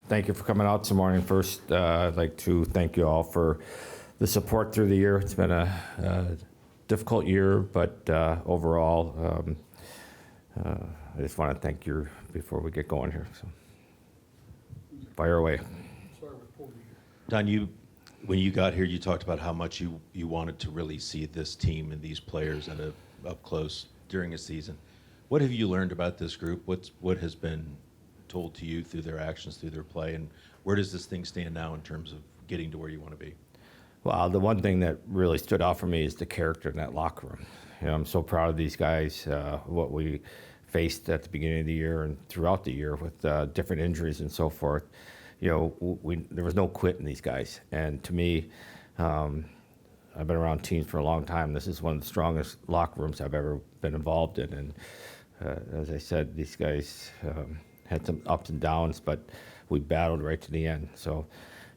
Thank you for coming out this morning. First, I'd like to thank you all for the support through the year. It's been a difficult year, but overall, I just want to thank you before we get going here. So, fire away. Don, when you got here, you talked about how much you wanted to really see this team and these players up close during a season. What have you learned about this group? What has been told to you through their actions, through their play, and where does this thing stand now in terms of getting to where you want to be? Well, the one thing that really stood out for me is the character in that locker room. I'm so proud of these guys, what we faced at the beginning of the year and throughout the year with different injuries and so forth. There was no quit in these guys. And to me, I've been around teams for a long time. This is one of the strongest locker rooms I've ever been involved in. And as I said, these guys had some ups and downs, but we battled right to the end. So,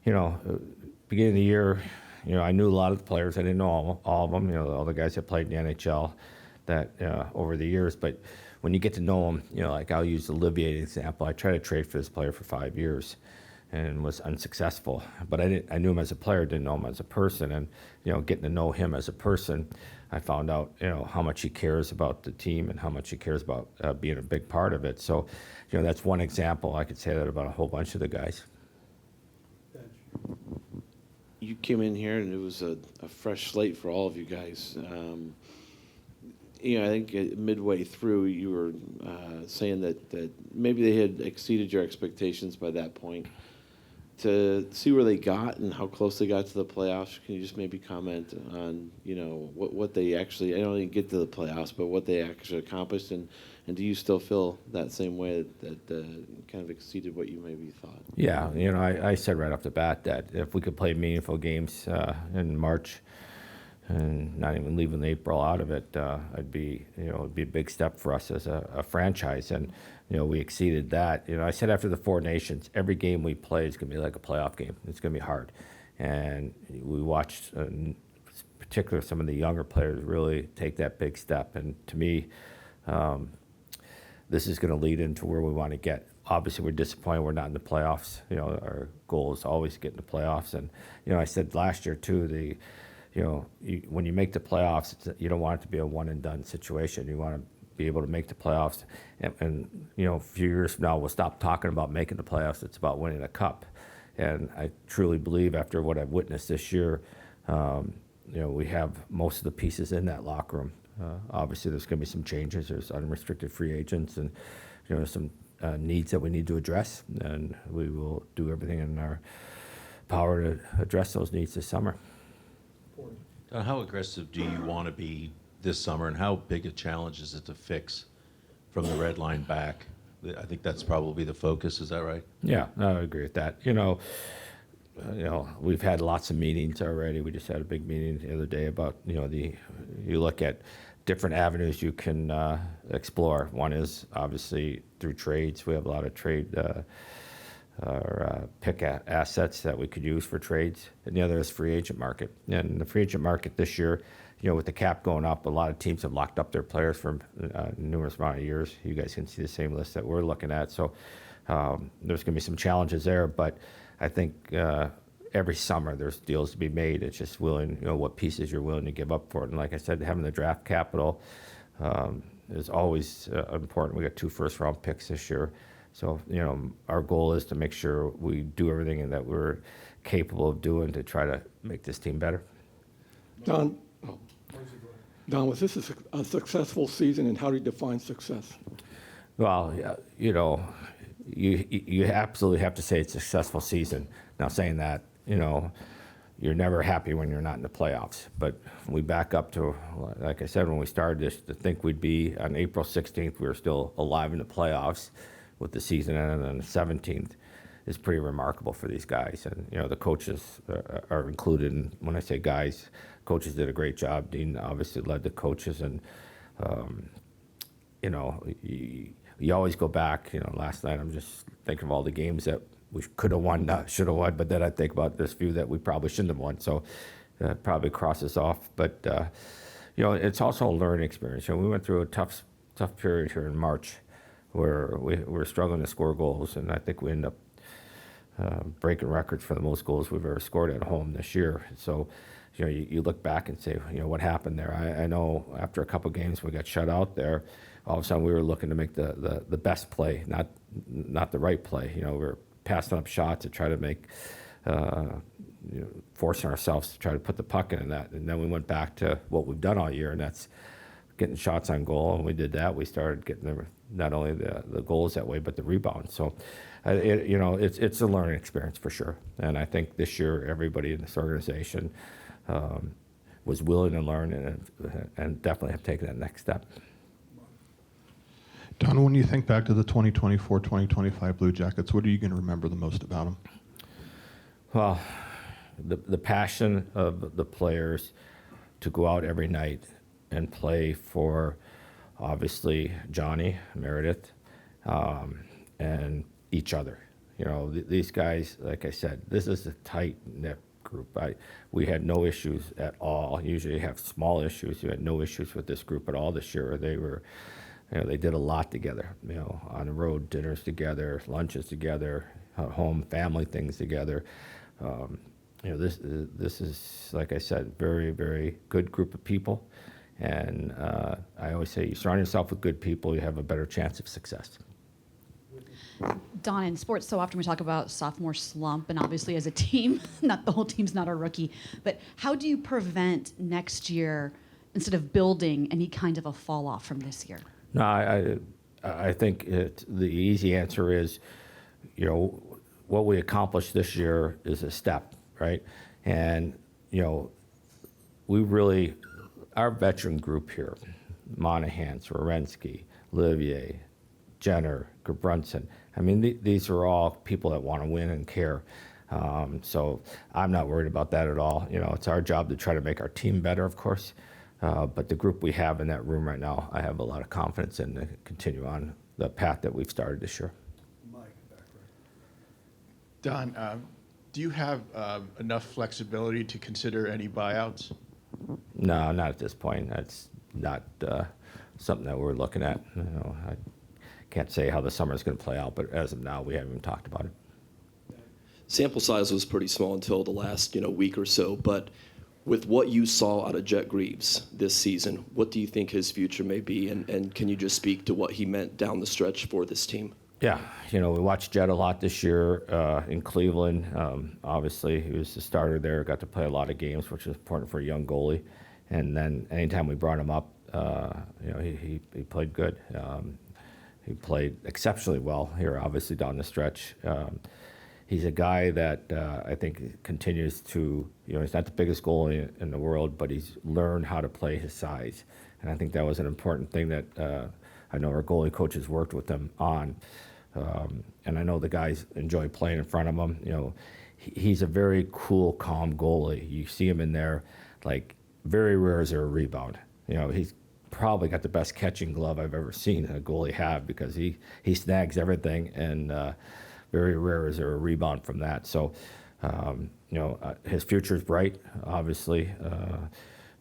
beginning of the year, I knew a lot of the players. I didn't know all of them, all the guys that played in the NHL that over the years. But when you get to know them, like I'll use Olivier example. I tried to trade for this player for 5 years and was unsuccessful. But I knew him as a player, didn't know him as a person. And, getting to know him as a person, I found out, how much he cares about the team and how much he cares about being a big part of it. So, that's one example. I could say that about a whole bunch of the guys. You came in here and it was a fresh slate for all of you guys. I think midway through you were saying that maybe they had exceeded your expectations by that point. To see where they got and how close they got to the playoffs, can you just maybe comment on, what they actually, I don't even get to the playoffs, but what they actually accomplished, and do you still feel that same way that kind of exceeded what you maybe thought? Yeah, I said right off the bat that if we could play meaningful games in March and not even leaving April out of it, it'd be a big step for us as a franchise. And, we exceeded that. I said after the Four Nations, every game we play is going to be like a playoff game. It's going to be hard. And we watched, in particular, some of the younger players really take that big step. And to me, this is going to lead into where we want to get. Obviously, we're disappointed we're not in the playoffs. Our goal is always to get in the playoffs. And, I said last year, too, when you make the playoffs, you don't want it to be a one-and-done situation. You want to be able to make the playoffs. And a few years from now, we'll stop talking about making the playoffs. It's about winning a cup. And I truly believe after what I've witnessed this year, we have most of the pieces in that locker room. Obviously, there's going to be some changes. There's unrestricted free agents and, some needs that we need to address. And we will do everything in our power to address those needs this summer. How aggressive do you want to be this summer, and how big a challenge is it to fix from the red line back? I think that's probably the focus. Is that right? Yeah, I agree with that. We've had lots of meetings already. We just had a big meeting the other day about, you look at different avenues you can explore. One is obviously through trades. We have a lot of trade or pick assets that we could use for trades. And the other is free agent market. And the free agent market this year, with the cap going up, a lot of teams have locked up their players for numerous amount of years. You guys can see the same list that we're looking at. So there's going to be some challenges there. But I think every summer there's deals to be made. It's just willing, what pieces you're willing to give up for it. And like I said, having the draft capital is always important. We got 2 first-round picks this year. So, our goal is to make sure we do everything that we're capable of doing to try to make this team better. Don, was this a successful season, and how do you define success? Well, you absolutely have to say it's a successful season. Now, saying that, you're never happy when you're not in the playoffs. But we back up to, like I said, when we started this, to think we'd be on April 16th, we were still alive in the playoffs with the season ending on the 17th is pretty remarkable for these guys. And, the coaches are included. And when I say guys, coaches did a great job. Dean obviously led the coaches. And, you always go back. Last night I'm just thinking of all the games that we could have won, should have won. But then I think about this few that we probably shouldn't have won. So probably crosses off. But, it's also a learning experience. We went through a tough period here in March where we were struggling to score goals. And I think we ended up breaking records for the most goals we've ever scored at home this year. So, you look back and say, what happened there? I know after a couple games we got shut out there. All of a sudden we were looking to make the best play, not the right play. We were passing up shots to try to make, forcing ourselves to try to put the puck in the net. And then we went back to what we've done all year, and that's getting shots on goal. And we did that. We started getting not only the goals that way, but the rebounds. So, it's a learning experience for sure. And I think this year everybody in this organization was willing to learn and definitely have taken that next step. Don, when you think back to the 2024-2025 Blue Jackets, what are you going to remember the most about them? Well, the passion of the players to go out every night and play for, obviously, Johnny, Meredith, and each other. These guys, like I said, this is a tight-knit group. We had no issues at all. Usually you have small issues. You had no issues with this group at all this year. They were, they did a lot together, on the road, dinners together, lunches together, home family things together. This is, like I said, very, very good group of people. And I always say, you surround yourself with good people, you have a better chance of success. Don, in sports, so often we talk about sophomore slump, and obviously as a team, not the whole team's not a rookie, but how do you prevent next year, instead of building, any kind of a fall off from this year? No, I think the easy answer is, what we accomplished this year is a step, right? And, we really, our veteran group here, Monahan, Sorensky, Olivier, Jenner, Gerbrunson, these are all people that want to win and care. So I'm not worried about that at all. It's our job to try to make our team better, of course. But the group we have in that room right now, I have a lot of confidence in to continue on the path that we've started this year. Don, do you have enough flexibility to consider any buyouts? No, not at this point. That's not something that we're looking at. I can't say how the summer is going to play out, but as of now, we haven't even talked about it. Sample size was pretty small until the last week or so, but with what you saw out of Jet Greaves this season, what do you think his future may be, and can you just speak to what he meant down the stretch for this team? Yeah, we watched Jet a lot this year in Cleveland. Obviously, he was the starter there, got to play a lot of games, which is important for a young goalie. And then anytime we brought him up, he played good. He played exceptionally well here, obviously, down the stretch. He's a guy that I think continues to, he's not the biggest goalie in the world, but he's learned how to play his size. And I think that was an important thing that I know our goalie coaches worked with him on. And I know the guys enjoy playing in front of him. He's a very cool, calm goalie. You see him in there, like, very rare is there a rebound. He's probably got the best catching glove I've ever seen a goalie have, because he snags everything, and very rare is there a rebound from that. So, his future's bright, obviously.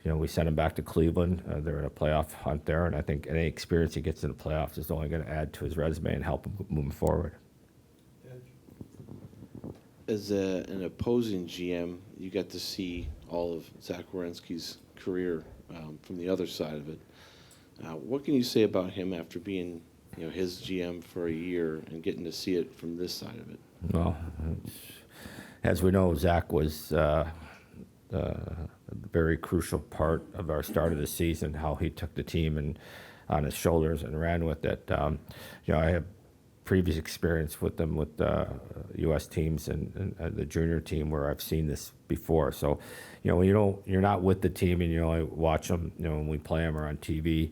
We sent him back to Cleveland. They're in a playoff hunt there, and I think any experience he gets in the playoffs is only going to add to his resume and help him move forward. As an opposing GM, you got to see all of Zach Werenski's career from the other side of it. What can you say about him after being, his GM for a year and getting to see it from this side of it? Well, as we know, Zach was a very crucial part of our start of the season, how he took the team and on his shoulders and ran with it. I have previous experience with them with U.S. teams and the junior team where I've seen this before. So, when you're not with the team and you only watch them, when we play them or on TV,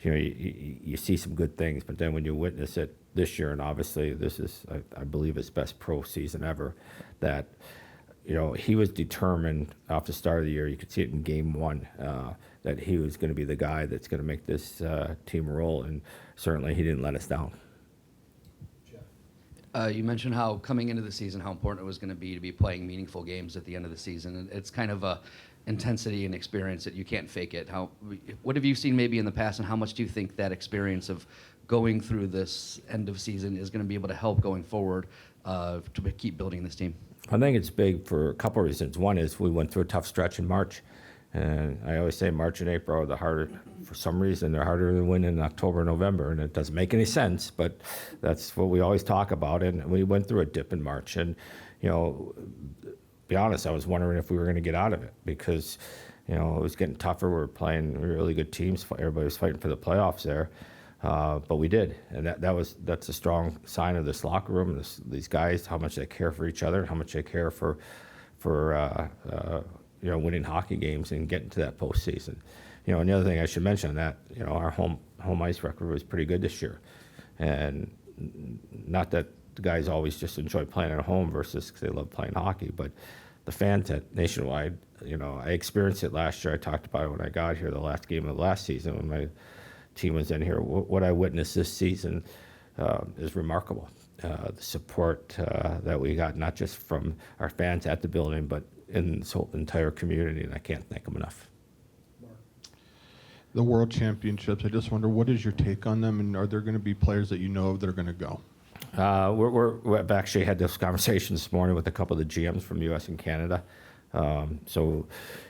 you see some good things. But then when you witness it this year, and obviously this is, I believe, his best pro season ever, that he was determined off the start of the year. You could see it in game one that he was going to be the guy that's going to make this team roll, and certainly he didn't let us down. You mentioned how coming into the season, how important it was going to be playing meaningful games at the end of the season. And it's kind of a intensity and experience that you can't fake it. What have you seen maybe in the past, and how much do you think that experience of going through this end of season is going to be able to help going forward to keep building this team? I think it's big for a couple of reasons. One is we went through a tough stretch in March, and I always say March and April are the harder. For some reason, they're harder to win in October and November, and it doesn't make any sense. But that's what we always talk about. And we went through a dip in March, and be honest, I was wondering if we were going to get out of it because it was getting tougher. We were playing really good teams. Everybody was fighting for the playoffs there. But we did, and that's a strong sign of this locker room, these guys, how much they care for each other, how much they care for winning hockey games and getting to that postseason. And the other thing I should mention that our home ice record was pretty good this year, and not that the guys always just enjoy playing at home versus because they love playing hockey, but the fans at Nationwide, I experienced it last year. I talked about it when I got here, the last game of the last season when my team was in here. What I witnessed this season is remarkable. The support that we got, not just from our fans at the building, but in this whole entire community, and I can't thank them enough. The World Championships, I just wonder, what is your take on them, and are there going to be players that you know of that are going to go? We've actually had this conversation this morning with a couple of the GMs from the U.S. and Canada. So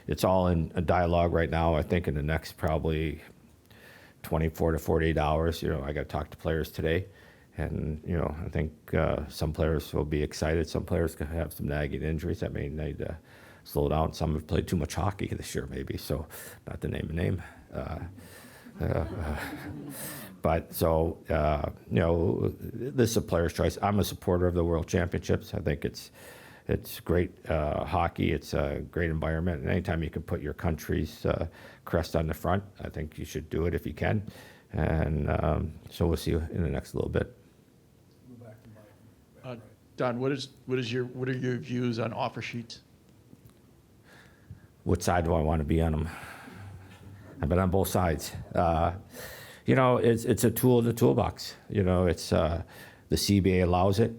it's all in a dialogue right now. I think in the next probably 24 to 48 hours, I got to talk to players today. And, I think some players will be excited. Some players could have some nagging injuries that may need to slow down. Some have played too much hockey this year, maybe. So not to name a name. But so, this is a player's choice. I'm a supporter of the World Championships. I think it's great hockey. It's a great environment. And anytime you can put your country's crest on the front, I think you should do it if you can. And so we'll see you in the next little bit. Don, what are your views on offer sheets? What side do I want to be on them? I've been on both sides. It's a tool in the toolbox. It's the CBA allows it.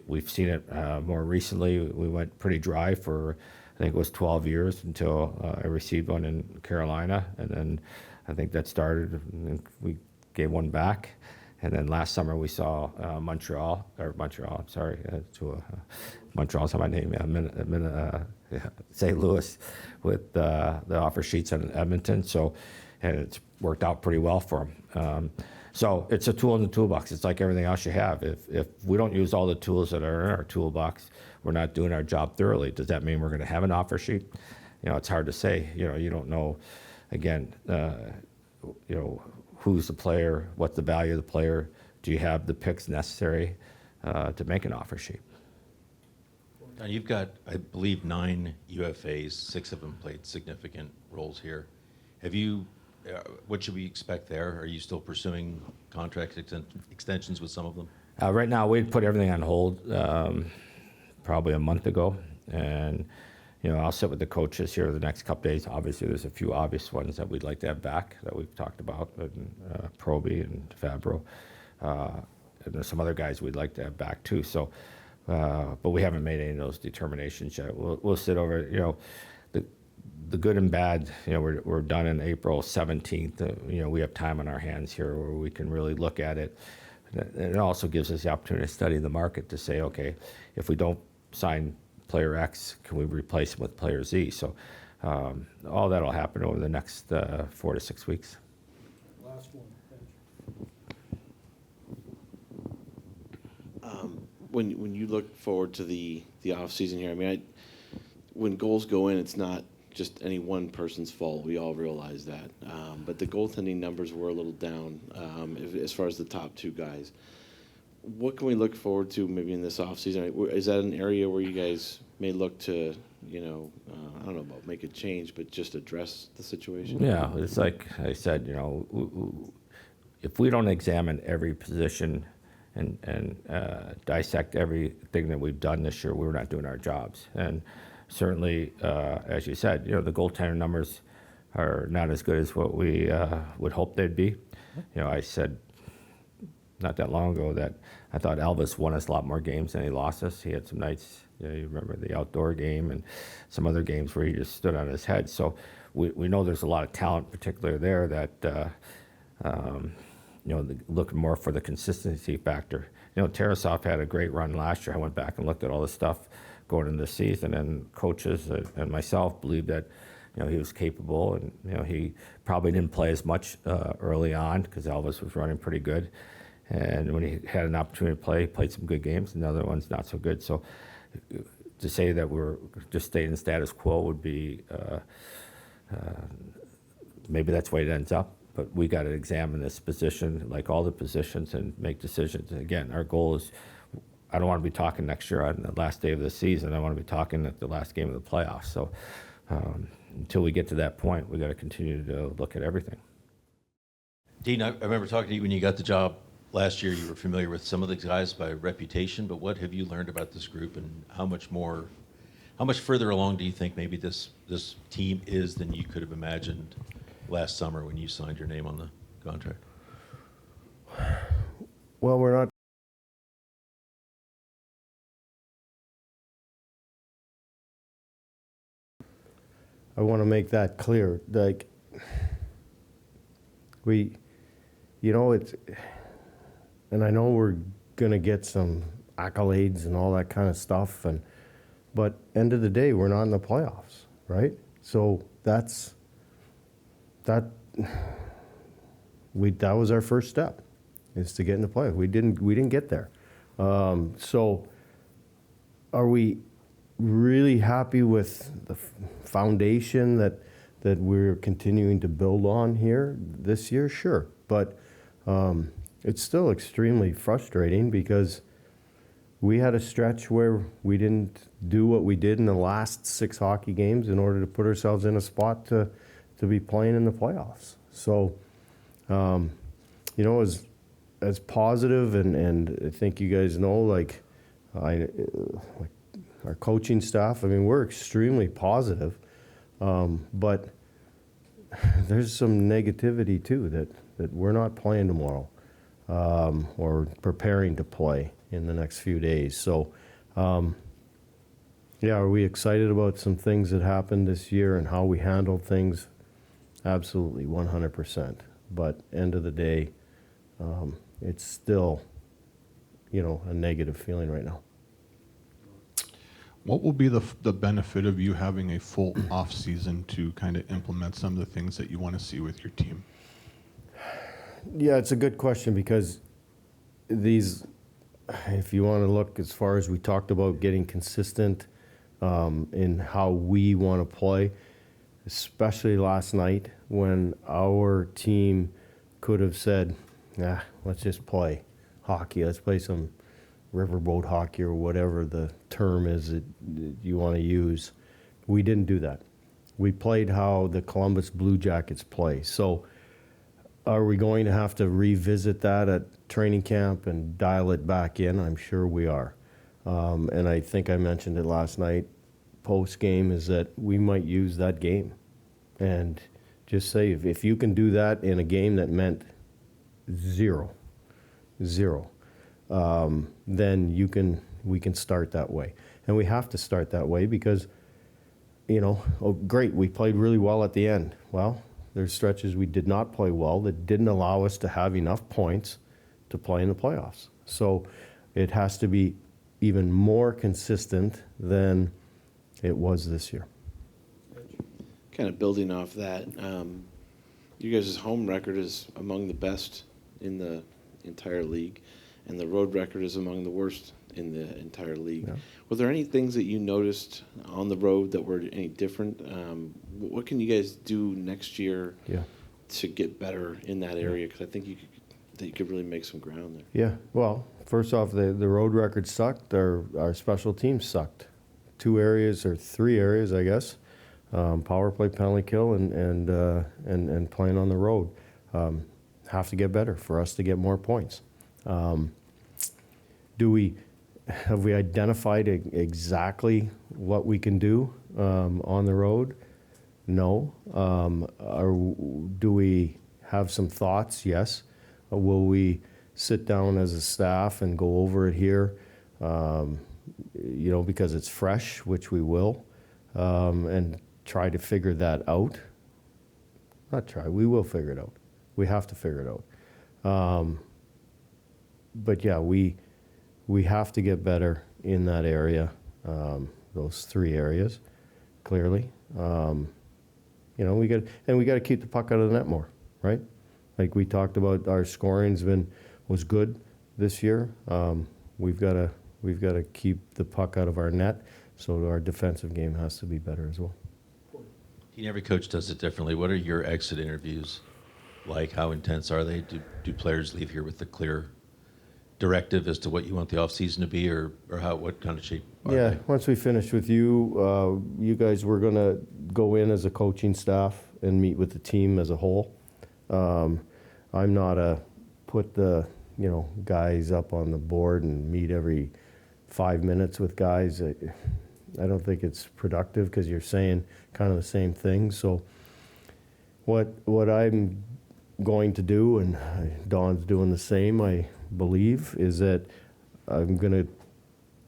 We've seen it more recently. We went pretty dry for, I think it was 12 years until I received one in Carolina. And then I think that started, and we gave one back. And then last summer we saw Montreal's on my name, St. Louis with the offer sheets in Edmonton. So, and it's worked out pretty well for them. So it's a tool in the toolbox. It's like everything else you have. If we don't use all the tools that are in our toolbox, we're not doing our job thoroughly. Does that mean we're going to have an offer sheet? It's hard to say. You don't know, again, who's the player, what's the value of the player, do you have the picks necessary to make an offer sheet? Now you've got, I believe, 9 UFAs, 6 of them played significant roles here. Have you, what should we expect there? Are you still pursuing contract extensions with some of them? Right now, we'd put everything on hold probably a month ago. And, I'll sit with the coaches here the next couple days. Obviously, there's a few obvious ones that we'd like to have back that we've talked about, Proby and Fabro. And there's some other guys we'd like to have back too. So, but we haven't made any of those determinations yet. We'll sit over, the good and bad, we're done in April 17th. We have time on our hands here where we can really look at it. And it also gives us the opportunity to study the market to say, okay, if we don't sign player X, can we replace him with player Z? So all that will happen over the next 4 to 6 weeks. Last one. When you look forward to the off season here, when goals go in, it's not just any one person's fault. We all realize that. But the goaltending numbers were a little down as far as the top 2 guys. What can we look forward to maybe in this offseason? Is that an area where you guys may look to, I don't know about make a change, but just address the situation? Yeah, it's like I said, if we don't examine every position and dissect everything that we've done this year, we're not doing our jobs. And certainly, as you said, the goaltender numbers are not as good as what we would hope they'd be. I said not that long ago that I thought Elvis won us a lot more games than he lost us. He had some nights, you remember the outdoor game and some other games where he just stood on his head. So we know there's a lot of talent, particularly there, that looking more for the consistency factor. Tarasov had a great run last year. I went back and looked at all the stuff going into the season, and coaches and myself believed that, he was capable, and, he probably didn't play as much early on because Elvis was running pretty good. And when he had an opportunity to play, he played some good games, and the other ones not so good. So to say that we're just staying in status quo would be, maybe that's the way it ends up. But we got to examine this position, like all the positions, and make decisions. And again, our goal is, I don't want to be talking next year on the last day of the season. I want to be talking at the last game of the playoffs. So until we get to that point, we got to continue to look at everything. Dean, I remember talking to you when you got the job last year. You were familiar with some of the guys by reputation, but what have you learned about this group, and how much further along do you think maybe this team is than you could have imagined last summer when you signed your name on the contract? Well, we're not. I want to make that clear. Like, it's, and I know we're going to get some accolades and all that kind of stuff, but end of the day, we're not in the playoffs, right? So that was our first step, is to get in the playoffs. We didn't get there. So are we really happy with the foundation that we're continuing to build on here this year? Sure, but it's still extremely frustrating because we had a stretch where we didn't do what we did in the last 6 hockey games in order to put ourselves in a spot to be playing in the playoffs. So, as positive, and I think you guys know, like our coaching staff, I mean, we're extremely positive, but there's some negativity too, that we're not playing tomorrow, or preparing to play in the next few days. So, are we excited about some things that happened this year and how we handled things? Absolutely, 100%. But end of the day, it's still, a negative feeling right now. What will be the benefit of you having a full off season to kind of implement some of the things that you want to see with your team? Yeah, it's a good question, because if you want to look as far as we talked about getting consistent in how we want to play, especially last night when our team could have said, let's just play hockey. Let's play some riverboat hockey or whatever the term is that you want to use. We didn't do that. We played how the Columbus Blue Jackets play. So are we going to have to revisit that at training camp and dial it back in? I'm sure we are. And I think I mentioned it last night post-game, is that we might use that game. And just say, if you can do that in a game that meant zero, then we can start that way. And we have to start that way because, great, we played really well at the end. Well, there's stretches we did not play well that didn't allow us to have enough points to play in the playoffs. So it has to be even more consistent than it was this year. Kind of building off that, you guys' home record is among the best in the entire league, and the road record is among the worst in the entire league. Yeah. Were there any things that you noticed on the road that were any different? What can you guys do next year to get better in that area? Because I think you could really make some ground there. Yeah, well, first off, the road record sucked. Our special teams sucked. 2 areas or 3 areas, I guess. Power play, penalty kill, and playing on the road. Have to get better for us to get more points. Have we identified exactly what we can do on the road? No. Do we have some thoughts? Yes. Will we sit down as a staff and go over it here? Because it's fresh, which we will, and try to figure that out. Not try. We will figure it out. We have to figure it out. But yeah, we have to get better in that area, those 3 areas, clearly. You know, we got to keep the puck out of the net more, right? Like we talked about, our scoring's was good this year. We've got to keep the puck out of our net, so our defensive game has to be better as well. Every coach does it differently. What are your exit interviews like? How intense are they? Do players leave here with a clear directive as to what you want the offseason to be, or what kind of shape are Yeah, they? once we finish with you, you guys, we're going to go in as a coaching staff and meet with the team as a whole. I'm not put the guys up on the board and meet every 5 minutes with guys. I don't think it's productive because you're saying kind of the same thing. So what I'm going to do, and Don's doing the same, I believe, is that I'm going to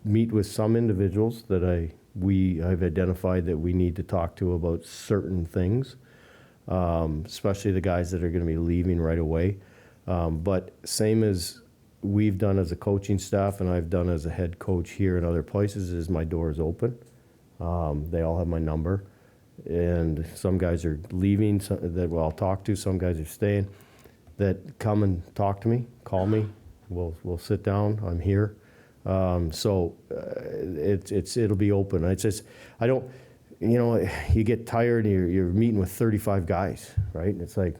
meet with some individuals that I've identified that we need to talk to about certain things, especially the guys that are going to be leaving right away. But same as we've done as a coaching staff and I've done as a head coach here and other places, is my door is open. They all have my number. And some guys are leaving that I'll talk to. Some guys are staying that come and talk to me, call me. We'll sit down. I'm here. So it'll be open. It's just, I don't, you get tired and you're meeting with 35 guys, right? And it's like,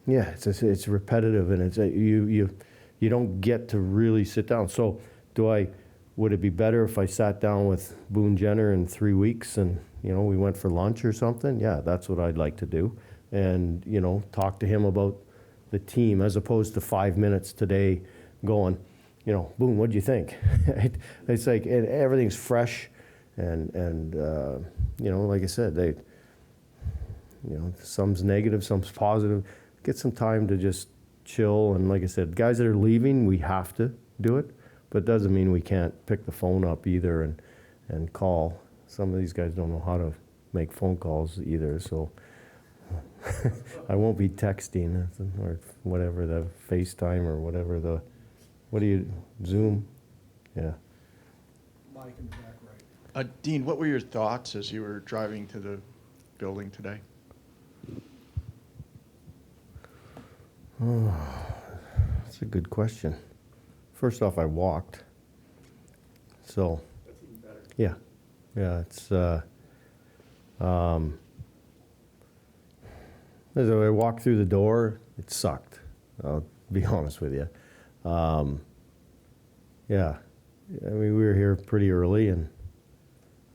yeah, it's repetitive, and it's you don't get to really sit down. So would it be better if I sat down with Boone Jenner in 3 weeks and we went for lunch or something? Yeah, that's what I'd like to do, and talk to him about the team as opposed to 5 minutes today going, Boone, what'd you think? It's like everything's fresh, and like I said, some's negative, some's positive. Get some time to just chill, and like I said, guys that are leaving, we have to do it, but it doesn't mean we can't pick the phone up either and call. Some of these guys don't know how to make phone calls either, so I won't be texting or whatever, the FaceTime or whatever what do you, Zoom? Yeah. Mike in the back right. Dean, what were your thoughts as you were driving to the building today? Oh, that's a good question. First off, I walked. So, That's even better. yeah, it's, as I walked through the door, it sucked. I'll be honest with you. Yeah, I mean, we were here pretty early, and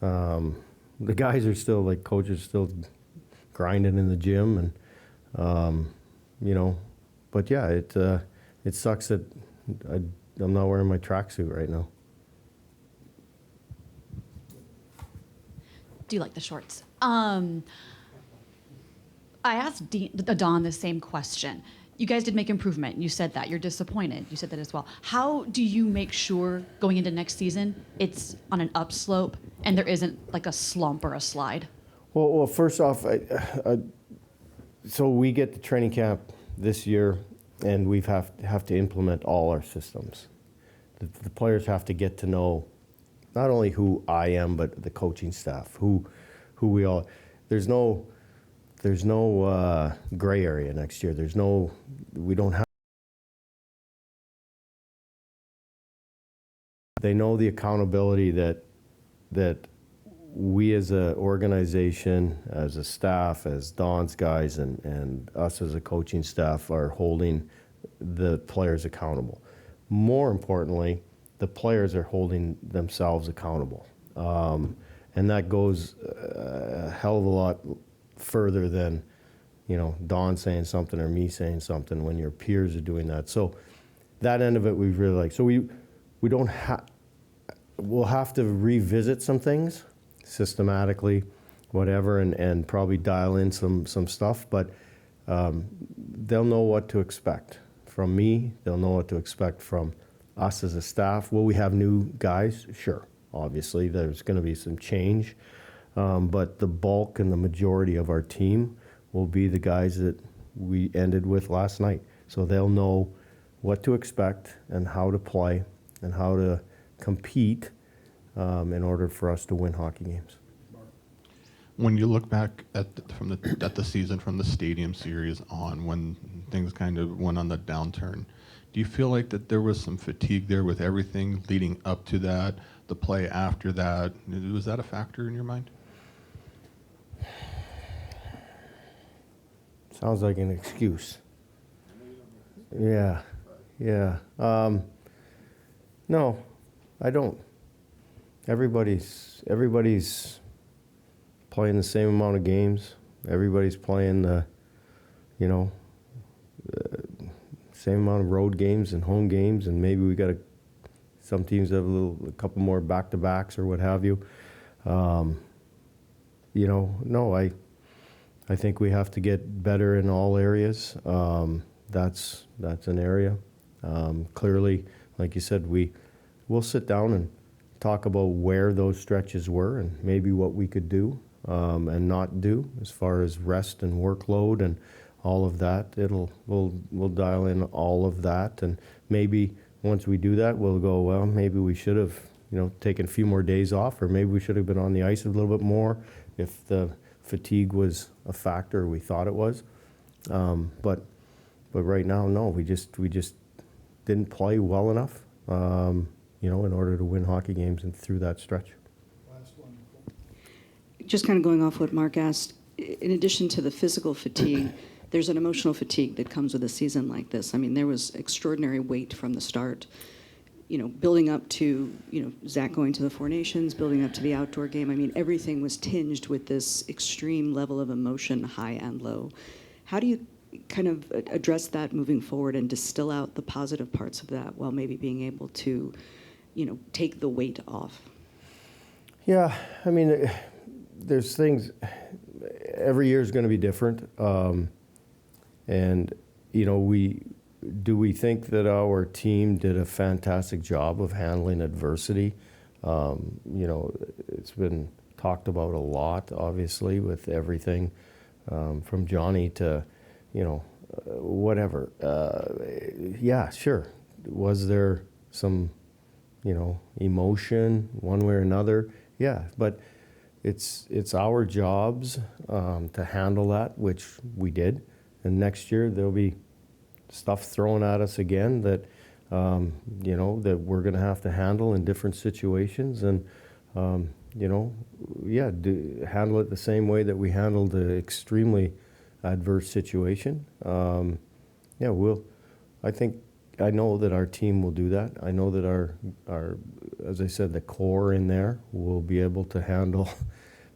the guys are still, like, coaches still grinding in the gym, and but yeah, it sucks that I'm not wearing my tracksuit right now. Do you like the shorts? I asked Don the same question. You guys did make improvement. You said that. You're disappointed. You said that as well. How do you make sure going into next season it's on an upslope and there isn't like a slump or a slide? Well, first off, so we get to training camp this year, and we have to implement all our systems. The players have to get to know not only who I am, but the coaching staff, who we all. There's no gray area next year. We don't have. They know the accountability that we as an organization, as a staff, as Don's guys, and us as a coaching staff are holding the players accountable. More importantly, the players are holding themselves accountable. And that goes a hell of a lot further than, Don saying something or me saying something when your peers are doing that. So that end of it, we've really liked. So we don't have, we'll have to revisit some things systematically, whatever, and probably dial in some stuff, but they'll know what to expect from me. They'll know what to expect from us as a staff. Will we have new guys? Sure. Obviously, there's going to be some change, but the bulk and the majority of our team will be the guys that we ended with last night. So they'll know what to expect and how to play, and how to compete in order for us to win hockey games. When you look back at at the season from the Stadium Series on, when things kind of went on the downturn, do you feel like that there was some fatigue there with everything leading up to that, the play after that? Was that a factor in your mind? Sounds like an excuse. Yeah. No, I don't. Everybody's playing the same amount of games. Everybody's playing the same amount of road games and home games, and maybe we got some teams have a couple more back-to-backs or what have you. No, I think we have to get better in all areas. That's an area. Clearly, like you said, we'll sit down and talk about where those stretches were and maybe what we could do and not do as far as rest and workload and all of that. We'll dial in all of that, and maybe once we do that, we'll go, well, maybe we should have taken a few more days off, or maybe we should have been on the ice a little bit more if the fatigue was a factor we thought it was. But right now, no, we just didn't play well enough, in order to win hockey games and through that stretch. Just kind of going off what Mark asked, in addition to the physical fatigue, there's an emotional fatigue that comes with a season like this. I mean, there was extraordinary weight from the start, building up to, Zach going to the Four Nations, building up to the outdoor game. I mean, everything was tinged with this extreme level of emotion, high and low. How do you kind of address that moving forward and distill out the positive parts of that while maybe being able to, take the weight off? Yeah, I mean, there's things, every year is going to be different. And, we think that our team did a fantastic job of handling adversity. It's been talked about a lot, obviously, with everything from Johnny to, whatever. Yeah, sure. Was there some, emotion one way or another? Yeah, but it's our jobs to handle that, which we did. And next year there'll be stuff thrown at us again that, that we're going to have to handle in different situations. And, handle it the same way that we handled the extremely adverse situation. I know that our team will do that. I know that our, as I said, the core in there will be able to handle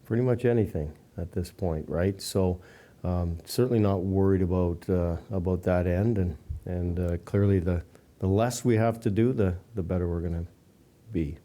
pretty much anything at this point, right? So certainly not worried about that end, and clearly the less we have to do, the better we're going to be.